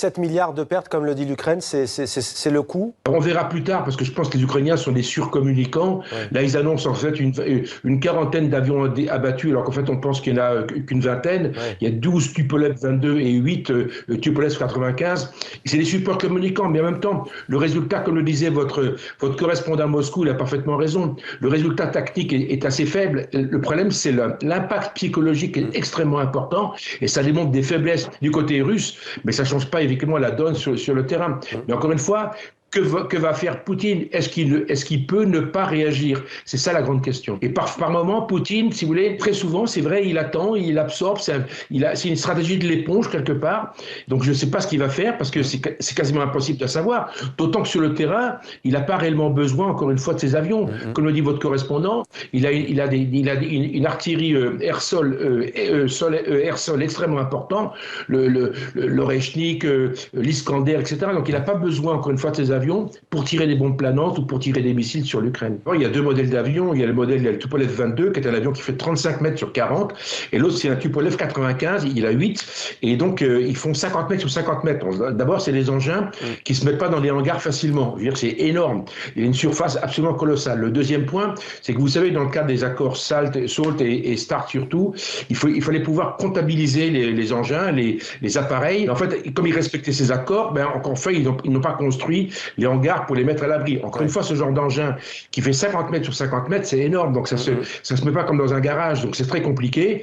7 milliards de pertes, comme le dit l'Ukraine, c'est le coût? On verra plus tard, parce que je pense que les Ukrainiens sont des surcommunicants. Ouais. Là, ils annoncent en fait une quarantaine d'avions abattus, alors qu'en fait, on pense qu'il n'y en a qu'une vingtaine. Ouais. Il y a 12 Tupolev 22 et 8 Tupolev 95. C'est des supports communicants, mais en même temps, le résultat, comme le disait votre correspondant à Moscou, il a parfaitement raison. Le résultat tactique est assez faible. Le problème, c'est l'impact psychologique est extrêmement important, et ça démontre des faiblesses du côté russe, mais ça ne change pas évidemment la donne sur le terrain. Mais encore une fois, que va faire Poutine? Est-ce qu'il peut ne pas réagir? C'est ça la grande question. Et par moment, Poutine, si vous voulez, très souvent, c'est vrai, il attend, il absorbe, c'est une stratégie de l'éponge quelque part. Donc je ne sais pas ce qu'il va faire, parce que c'est quasiment impossible de savoir. D'autant que sur le terrain, il n'a pas réellement besoin, encore une fois, de ses avions. Comme le dit votre correspondant, il a une artillerie air-sol extrêmement important, l'Oreshnik, l'Iskander, etc. Donc il n'a pas besoin, encore une fois, de ses avions pour tirer des bombes planantes ou pour tirer des missiles sur l'Ukraine. Il y a deux modèles d'avions. Il y a le Tupolev 22, qui est un avion qui fait 35 mètres sur 40, et l'autre, c'est un Tupolev 95, il a 8, et donc ils font 50 mètres sur 50 mètres. D'abord, c'est des engins qui ne se mettent pas dans les hangars facilement. Je veux dire, c'est énorme. Il y a une surface absolument colossale. Le deuxième point, c'est que vous savez, dans le cadre des accords SALT et START surtout, il fallait pouvoir comptabiliser les engins, les appareils. En fait, comme ils respectaient ces accords, en fait, ils n'ont pas construit les hangars pour les mettre à l'abri. Encore une fois, ce genre d'engin qui fait 50 mètres sur 50 mètres, c'est énorme. Donc ça se met pas comme dans un garage. Donc c'est très compliqué.